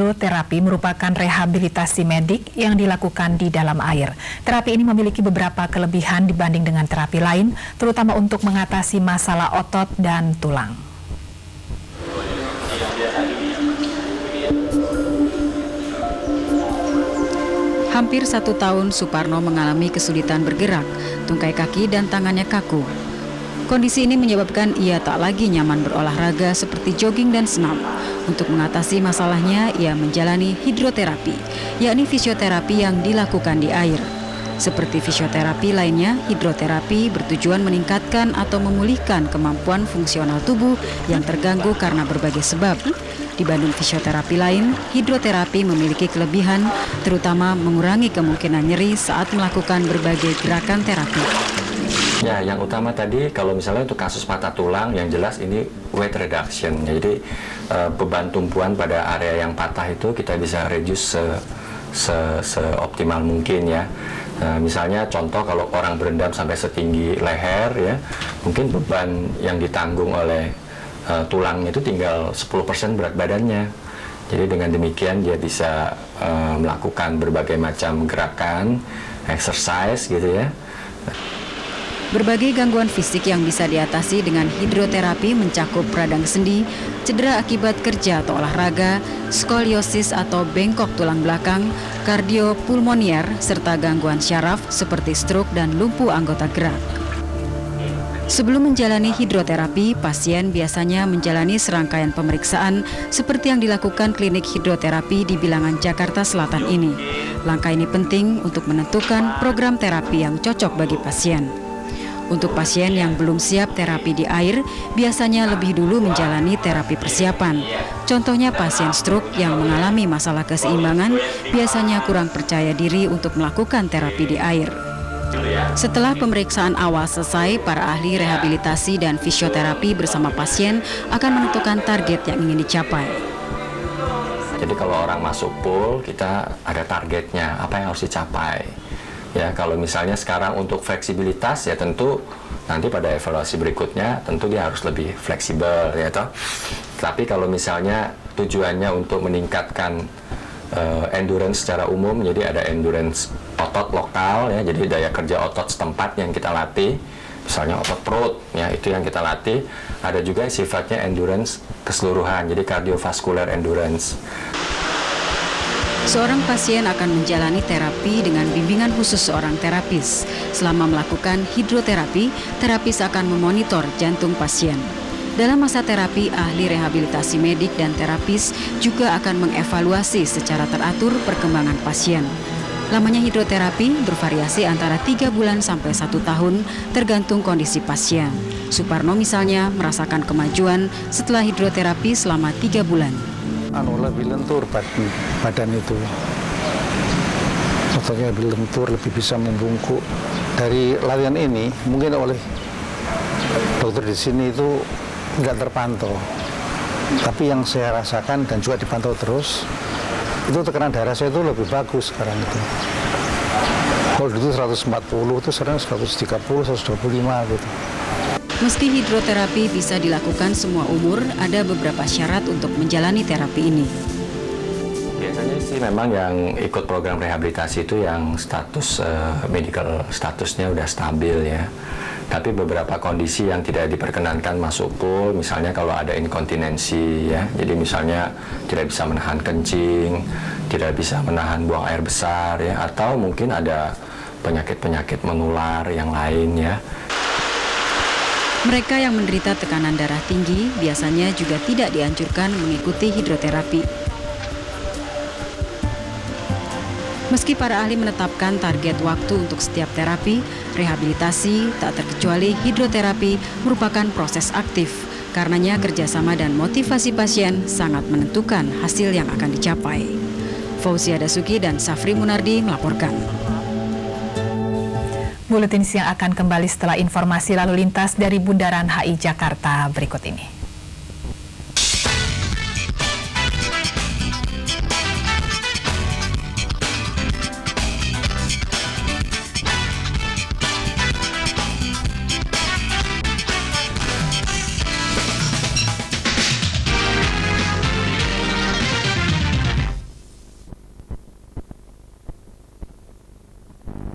hidroterapi merupakan rehabilitasi medik yang dilakukan di dalam air. Terapi ini memiliki beberapa kelebihan dibanding dengan terapi lain, terutama untuk mengatasi masalah otot dan tulang. Hampir 1 tahun Suparno mengalami kesulitan bergerak, tungkai kaki dan tangannya kaku. Kondisi ini menyebabkan ia tak lagi nyaman berolahraga seperti jogging dan senam. Untuk mengatasi masalahnya, ia menjalani hidroterapi, yakni fisioterapi yang dilakukan di air. Seperti fisioterapi lainnya, hidroterapi bertujuan meningkatkan atau memulihkan kemampuan fungsional tubuh yang terganggu karena berbagai sebab. Dibanding fisioterapi lain, hidroterapi memiliki kelebihan, terutama mengurangi kemungkinan nyeri saat melakukan berbagai gerakan terapi. Ya, yang utama tadi kalau misalnya untuk kasus patah tulang, yang jelas ini weight reduction. Jadi beban tumpuan pada area yang patah itu kita bisa reduce seoptimal mungkin ya. Misalnya contoh kalau orang berendam sampai setinggi leher ya, mungkin beban yang ditanggung oleh tulangnya itu tinggal 10% berat badannya. Jadi dengan demikian dia bisa melakukan berbagai macam gerakan, exercise gitu ya. Berbagai gangguan fisik yang bisa diatasi dengan hidroterapi mencakup radang sendi, cedera akibat kerja atau olahraga, skoliosis atau bengkok tulang belakang, kardiopulmonier, serta gangguan syaraf seperti stroke dan lumpuh anggota gerak. Sebelum menjalani hidroterapi, pasien biasanya menjalani serangkaian pemeriksaan seperti yang dilakukan klinik hidroterapi di Bilangan Jakarta Selatan ini. Langkah ini penting untuk menentukan program terapi yang cocok bagi pasien. Untuk pasien yang belum siap terapi di air, biasanya lebih dulu menjalani terapi persiapan. Contohnya pasien stroke yang mengalami masalah keseimbangan, biasanya kurang percaya diri untuk melakukan terapi di air. Setelah pemeriksaan awal selesai, para ahli rehabilitasi dan fisioterapi bersama pasien akan menentukan target yang ingin dicapai. Jadi kalau orang masuk pool, kita ada targetnya, apa yang harus dicapai. Ya, kalau misalnya sekarang untuk fleksibilitas ya tentu nanti pada evaluasi berikutnya tentu dia harus lebih fleksibel ya toh. Tapi kalau misalnya tujuannya untuk meningkatkan endurance secara umum, jadi ada endurance otot lokal ya, jadi daya kerja otot setempat yang kita latih, misalnya otot perut ya itu yang kita latih. Ada juga sifatnya endurance keseluruhan, jadi cardiovascular endurance. Seorang pasien akan menjalani terapi dengan bimbingan khusus seorang terapis. Selama melakukan hidroterapi, terapis akan memonitor jantung pasien. Dalam masa terapi, ahli rehabilitasi medik dan terapis juga akan mengevaluasi secara teratur perkembangan pasien. Lamanya hidroterapi bervariasi antara 3 bulan sampai 1 tahun tergantung kondisi pasien. Suparno misalnya merasakan kemajuan setelah hidroterapi selama 3 bulan. Lebih lentur badan itu, ototnya lebih lentur, lebih bisa membungkuk. Dari latihan ini mungkin oleh dokter di sini itu nggak terpantau, tapi yang saya rasakan dan juga dipantau terus, itu tekanan darah saya itu lebih bagus sekarang itu. Kalau dulu 140 itu sekarang 130, 125 gitu. Meski hidroterapi bisa dilakukan semua umur, ada beberapa syarat untuk menjalani terapi ini. Biasanya sih memang yang ikut program rehabilitasi itu yang status medical statusnya udah stabil ya. Tapi beberapa kondisi yang tidak diperkenankan masuk pool, misalnya kalau ada inkontinensi ya, jadi misalnya tidak bisa menahan kencing, tidak bisa menahan buang air besar ya, atau mungkin ada penyakit-penyakit menular yang lain ya. Mereka yang menderita tekanan darah tinggi biasanya juga tidak dianjurkan mengikuti hidroterapi. Meski para ahli menetapkan target waktu untuk setiap terapi, rehabilitasi, tak terkecuali hidroterapi, merupakan proses aktif. Karenanya kerjasama dan motivasi pasien sangat menentukan hasil yang akan dicapai. Fauzia Dasuki dan Safri Munardi melaporkan. Buletin siang akan kembali setelah informasi lalu lintas dari Bundaran HI Jakarta berikut ini.